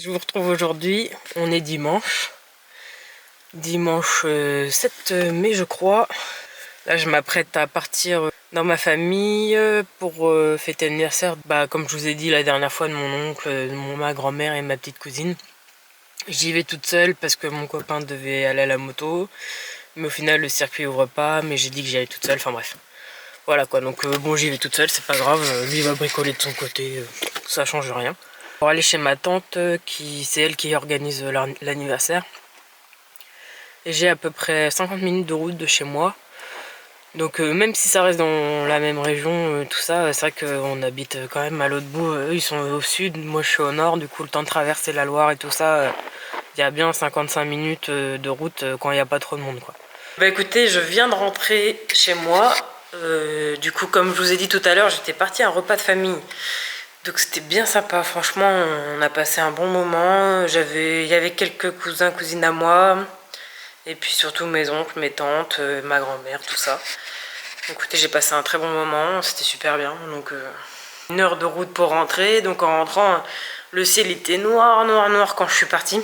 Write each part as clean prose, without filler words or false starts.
Je vous retrouve aujourd'hui, on est dimanche. Dimanche 7 mai je crois. Là je m'apprête à partir dans ma famille pour fêter l'anniversaire. Comme je vous ai dit la dernière fois, de mon oncle, ma grand-mère et ma petite cousine. J'y vais toute seule parce que mon copain devait aller à la moto. Mais au final le circuit ouvre pas, mais j'ai dit que j'y allais toute seule, enfin bref. Voilà quoi, donc bon, j'y vais toute seule, c'est pas grave, lui il va bricoler de son côté, ça change rien. Pour aller chez ma tante, c'est elle qui organise l'anniversaire. Et j'ai à peu près 50 minutes de route de chez moi. Donc même si ça reste dans la même région, tout ça, c'est vrai qu'on habite quand même à l'autre bout. Eux ils sont au sud, moi je suis au nord, du coup le temps de traverser la Loire et tout ça, il y a bien 55 minutes de route quand il n'y a pas trop de monde quoi. Bah écoutez, je viens de rentrer chez moi. Du coup, comme je vous ai dit tout à l'heure, j'étais partie à un repas de famille. Donc c'était bien sympa, franchement, on a passé un bon moment. Il y avait quelques cousins, cousines à moi. Et puis surtout mes oncles, mes tantes, ma grand-mère, tout ça. Écoutez, j'ai passé un très bon moment, c'était super bien. Donc 1 heure de route pour rentrer. Donc en rentrant, le ciel était noir, noir, noir quand je suis partie.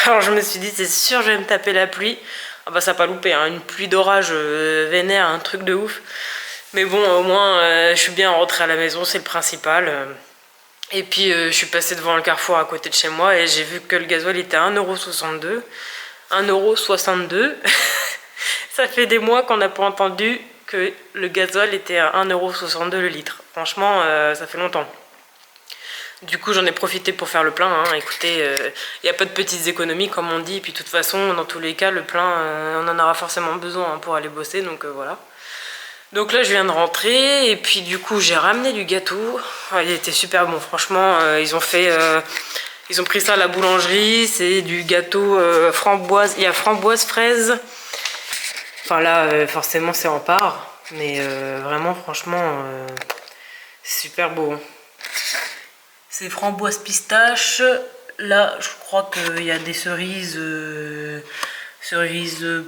Alors je me suis dit, c'est sûr, je vais me taper la pluie. Ah bah ça n'a pas loupé, hein. Une pluie d'orage vénère, un truc de ouf. Mais bon, au moins, je suis bien rentrée à la maison, c'est le principal. Et puis, je suis passée devant le carrefour à côté de chez moi et j'ai vu que le gasoil était à 1,62 €. 1,62 €. Ça fait des mois qu'on n'a pas entendu que le gasoil était à 1,62 € le litre. Franchement, ça fait longtemps. Du coup, j'en ai profité pour faire le plein, hein. Écoutez, il n'y a pas de petites économies comme on dit. Et puis, de toute façon, dans tous les cas, le plein, on en aura forcément besoin, hein, pour aller bosser. Donc, voilà. Donc là, je viens de rentrer. Et puis, du coup, j'ai ramené du gâteau. Il était super bon. Franchement, ils ont pris ça à la boulangerie. C'est du gâteau framboise. Il y a framboise, fraise. Enfin là, forcément, c'est en part. Mais vraiment, franchement, c'est super beau. C'est framboise pistache. Là, je crois qu'il y a des cerises,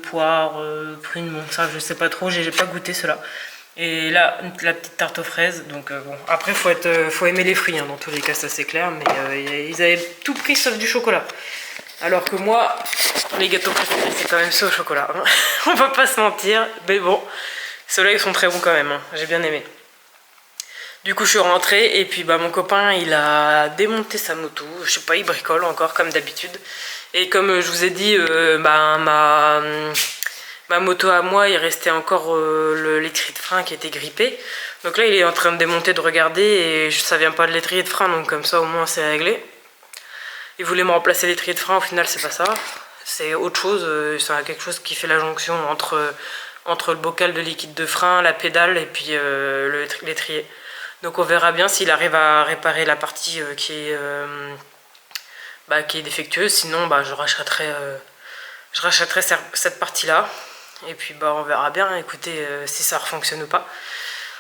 poires, prunes. Bon, ça, je sais pas trop. J'ai pas goûté cela. Et là, la petite tarte aux fraises. Donc bon, après, faut aimer les fruits, hein, dans tous les cas, ça c'est clair. Mais ils avaient tout pris sauf du chocolat. Alors que moi, les gâteaux préférés, c'est quand même ceux au chocolat. On va pas se mentir. Mais bon, ceux-là, ils sont très bons quand même, hein. J'ai bien aimé. Du coup, je suis rentrée et puis mon copain, il a démonté sa moto. Je sais pas, il bricole encore comme d'habitude. Et comme je vous ai dit, ma moto à moi, il restait encore l'étrier de frein qui était grippé. Donc là, il est en train de démonter, de regarder et ça vient pas de l'étrier de frein, donc comme ça, au moins, c'est réglé. Il voulait me remplacer l'étrier de frein, au final, c'est pas ça. C'est autre chose, c'est quelque chose qui fait la jonction entre le bocal de liquide de frein, la pédale et puis l'étrier. Donc on verra bien s'il arrive à réparer la partie qui est défectueuse. Sinon, je rachèterai cette partie-là. Et puis on verra bien, écoutez, si ça refonctionne ou pas.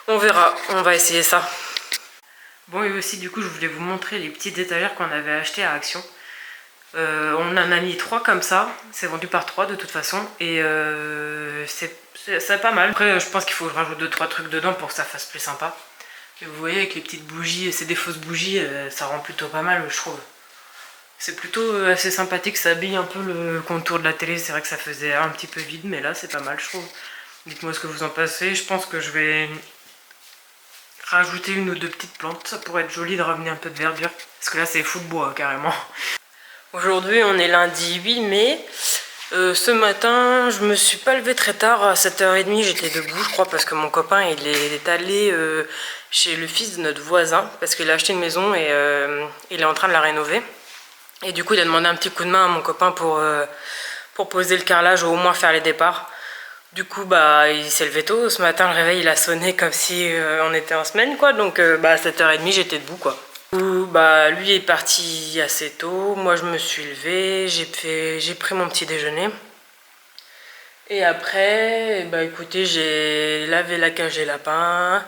On verra, on va essayer ça. Bon, et aussi du coup je voulais vous montrer les petites étagères qu'on avait achetées à Action. On en a mis 3 comme ça, c'est vendu par 3 de toute façon. Et c'est pas mal. Après je pense qu'il faut que je rajoute 2-3 trucs dedans pour que ça fasse plus sympa. Et vous voyez avec les petites bougies, c'est des fausses bougies, ça rend plutôt pas mal je trouve. C'est plutôt assez sympathique, ça habille un peu le contour de la télé. C'est vrai que ça faisait un petit peu vide, mais là c'est pas mal je trouve. Dites-moi ce que vous en pensez. Je pense que je vais rajouter 1 ou 2 petites plantes. Ça pourrait être joli de ramener un peu de verdure. Parce que là c'est fou de bois carrément. Aujourd'hui on est lundi 8 mai. Ce matin je me suis pas levée très tard. À 7h30 j'étais debout je crois. Parce que mon copain il est allé chez le fils de notre voisin. Parce qu'il a acheté une maison et il est en train de la rénover. Et du coup il a demandé un petit coup de main à mon copain pour poser le carrelage ou au moins faire les départs. Du coup il s'est levé tôt. Ce matin le réveil il a sonné comme si on était en semaine quoi. Donc à 7h30 j'étais debout quoi. Lui est parti assez tôt. Moi je me suis levée, j'ai pris mon petit déjeuner. Et après écoutez, j'ai lavé la cage des lapins.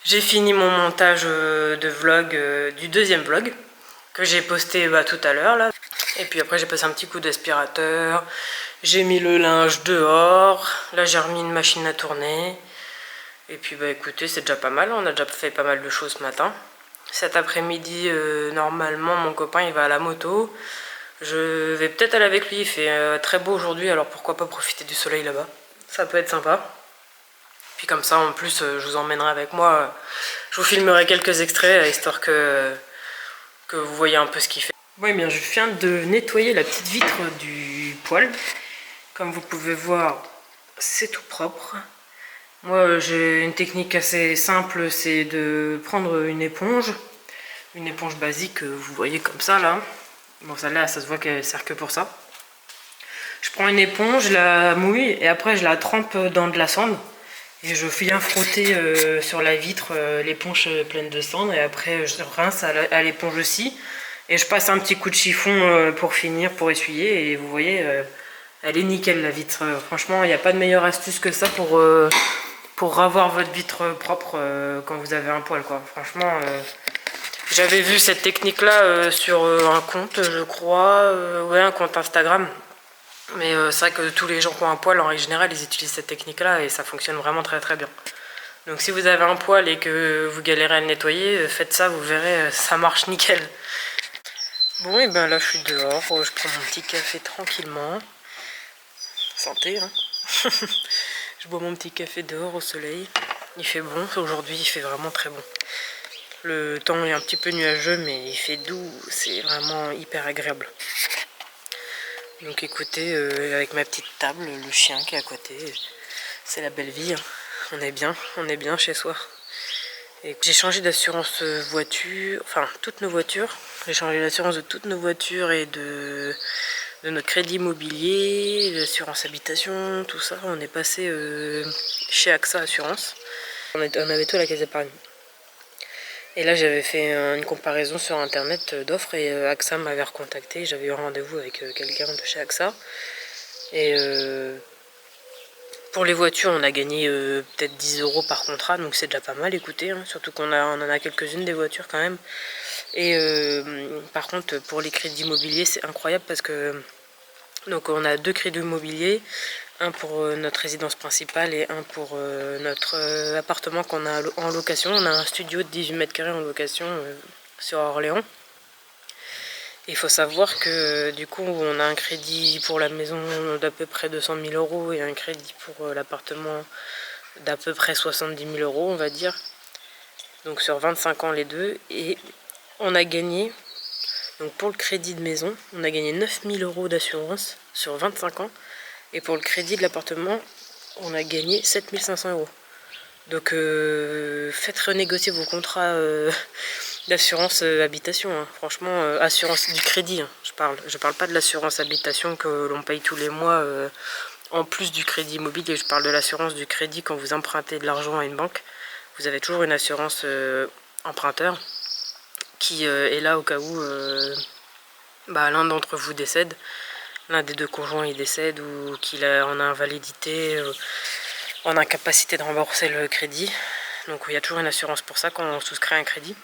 J'ai fini mon montage de vlog, du 2e vlog que j'ai posté tout à l'heure là. Et puis après j'ai passé un petit coup d'aspirateur. J'ai mis le linge dehors. Là j'ai remis une machine à tourner. Et puis écoutez, c'est déjà pas mal. On a déjà fait pas mal de choses ce matin. Cet après-midi, normalement, mon copain il va à la moto. Je vais peut-être aller avec lui, il fait très beau aujourd'hui, alors pourquoi pas profiter du soleil là-bas. Ça peut être sympa. Puis comme ça, en plus, je vous emmènerai avec moi. Je vous filmerai quelques extraits, histoire que vous voyez un peu ce qu'il fait. Bon, bien, je viens de nettoyer la petite vitre du poêle. Comme vous pouvez voir, c'est tout propre. Moi, j'ai une technique assez simple, c'est de prendre une éponge basique, vous voyez comme ça là. Bon, celle-là, ça se voit qu'elle sert que pour ça. Je prends une éponge, je la mouille et après je la trempe dans de la cendre. Et je viens frotter sur la vitre l'éponge pleine de cendre et après je rince à l'éponge aussi. Et je passe un petit coup de chiffon pour finir, pour essuyer. Et vous voyez, elle est nickel la vitre. Franchement, il n'y a pas de meilleure astuce que ça pour avoir votre vitre propre quand vous avez un poêle, quoi. Franchement, j'avais vu cette technique-là sur un compte, je crois, ouais, un compte Instagram. Mais c'est vrai que tous les gens qui ont un poêle, en règle générale, ils utilisent cette technique-là et ça fonctionne vraiment très très bien. Donc si vous avez un poêle et que vous galérez à le nettoyer, faites ça, vous verrez, ça marche nickel. Bon, et ben là je suis dehors, je prends mon petit café tranquillement. Santé, hein. Je bois mon petit café dehors au soleil. Il fait bon, aujourd'hui il fait vraiment très bon. Le temps est un petit peu nuageux, mais il fait doux, c'est vraiment hyper agréable. Donc écoutez, avec ma petite table, le chien qui est à côté, c'est la belle vie, hein. On est bien chez soi. Et j'ai changé d'assurance voiture, enfin toutes nos voitures. J'ai changé l'assurance de toutes nos voitures et de notre crédit immobilier, l'assurance habitation, tout ça. On est passé chez AXA Assurance. On avait tout à la caisse d'épargne. Et là j'avais fait une comparaison sur internet d'offres et AXA m'avait recontacté. J'avais eu un rendez-vous avec quelqu'un de chez AXA. Et pour les voitures on a gagné peut-être 10 € par contrat, donc c'est déjà pas mal, écoutez, hein, surtout qu'on en a quelques-unes des voitures quand même. Et par contre pour les crédits immobiliers c'est incroyable parce que donc on a 2 crédits immobiliers, un pour notre résidence principale et un pour notre appartement qu'on a en location. On a un studio de 18 mètres carrés en location sur Orléans. Il faut savoir que du coup on a un crédit pour la maison d'à peu près 200 000 € et un crédit pour l'appartement d'à peu près 70 000 € on va dire. Donc sur 25 ans les deux. Et on a gagné, donc pour le crédit de maison, on a gagné 9 000 € d'assurance sur 25 ans. Et pour le crédit de l'appartement, on a gagné 7 500 €. Donc faites renégocier vos contrats d'assurance habitation, hein. Franchement, assurance du crédit, hein, je parle pas de l'assurance habitation que l'on paye tous les mois en plus du crédit immobilier. Je parle de l'assurance du crédit quand vous empruntez de l'argent à une banque. Vous avez toujours une assurance emprunteur qui est là au cas où l'un d'entre vous décède, l'un des deux conjoints il décède ou qu'il est en invalidité, en incapacité de rembourser le crédit. Donc il y a toujours une assurance pour ça quand on souscrit un crédit.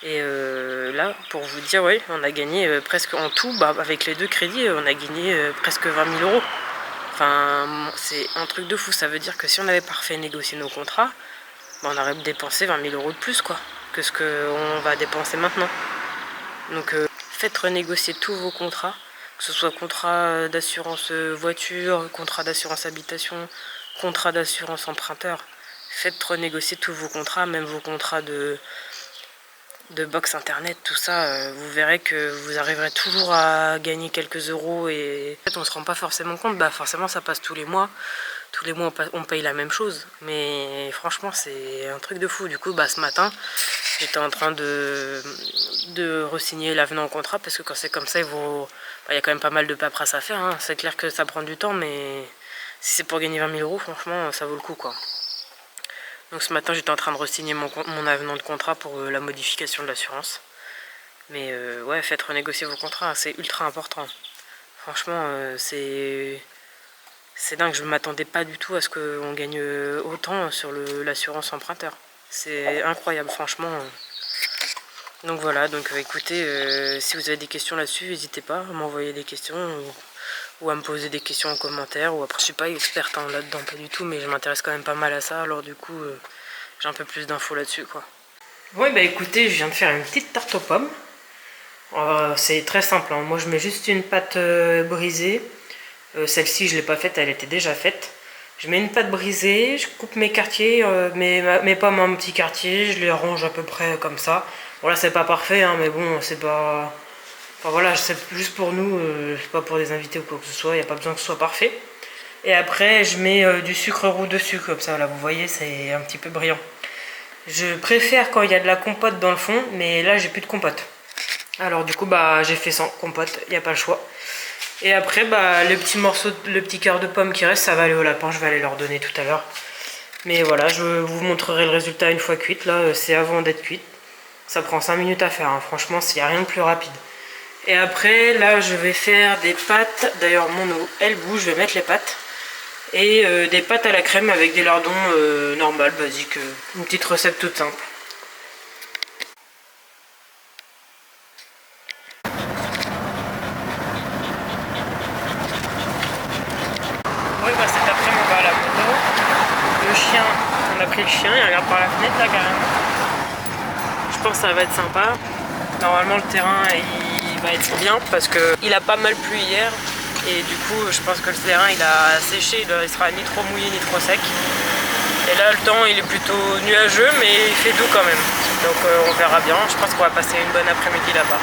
Et là, pour vous dire, ouais, on a gagné presque en tout, avec les deux crédits, on a gagné presque 20 000 €. Enfin, c'est un truc de fou. Ça veut dire que si on avait parfait négocié nos contrats, on aurait dépensé 20 000 € de plus, quoi, que ce qu'on va dépenser maintenant. Donc faites renégocier tous vos contrats, que ce soit contrat d'assurance voiture, contrat d'assurance habitation, contrat d'assurance emprunteur. Faites renégocier tous vos contrats, même vos contrats de box internet, tout ça, vous verrez que vous arriverez toujours à gagner quelques euros. Et en fait on se rend pas forcément compte, forcément ça passe tous les mois on paye la même chose, mais franchement c'est un truc de fou. Du coup ce matin j'étais en train de re-signer l'avenant au contrat, parce que quand c'est comme ça il y a quand même pas mal de paperasse à faire, hein. C'est clair que ça prend du temps, mais si c'est pour gagner 20 000 €, franchement ça vaut le coup, quoi. Donc ce matin j'étais en train de re-signer mon avenant de contrat pour la modification de l'assurance. Mais ouais, faites renégocier vos contrats, hein, c'est ultra important. Franchement c'est dingue, je ne m'attendais pas du tout à ce qu'on gagne autant sur l'assurance emprunteur. C'est incroyable, franchement. Donc voilà, donc écoutez, si vous avez des questions là-dessus, n'hésitez pas à m'envoyer des questions ou à me poser des questions en commentaire. Ou après, je suis pas experte là-dedans, pas du tout, mais je m'intéresse quand même pas mal à ça. Alors du coup, j'ai un peu plus d'infos là-dessus, quoi. Bon, bah écoutez, je viens de faire une petite tarte aux pommes. C'est très simple, hein. Moi je mets juste une pâte brisée. Celle-ci je l'ai pas faite, elle était déjà faite. Je mets une pâte brisée, je coupe mes quartiers, mes pommes en petits quartiers, je les range à peu près comme ça. Bon là c'est pas parfait, hein, mais bon c'est pas... Enfin voilà, c'est juste pour nous, c'est pas pour des invités ou quoi que ce soit, il n'y a pas besoin que ce soit parfait. Et après je mets du sucre roux dessus, comme ça là vous voyez c'est un petit peu brillant. Je préfère quand il y a de la compote dans le fond, mais là j'ai plus de compote. Alors du coup bah j'ai fait sans compote, il n'y a pas le choix. Et après bah le petit cœur de pomme qui reste, ça va aller au lapin, je vais aller leur donner tout à l'heure. Mais voilà, je vous montrerai le résultat une fois cuite, là c'est avant d'être cuite. Ça prend 5 minutes à faire, hein. Franchement il n'y a rien de plus rapide. Et après là je vais faire des pâtes, d'ailleurs mon eau elle bouge, je vais mettre les pâtes. Et des pâtes à la crème avec des lardons normales, basiques, une petite recette toute simple. Oui, bah cet après-midi on va à la moto. Le chien, on a pris le chien, il regarde par la fenêtre là carrément. Je pense que ça va être sympa. Normalement le terrain il va être bien parce qu'il a pas mal plu hier. Et du coup je pense que le terrain il a séché, il sera ni trop mouillé ni trop sec. Et là le temps il est plutôt nuageux mais il fait doux quand même. Donc on verra bien, je pense qu'on va passer une bonne après-midi là-bas.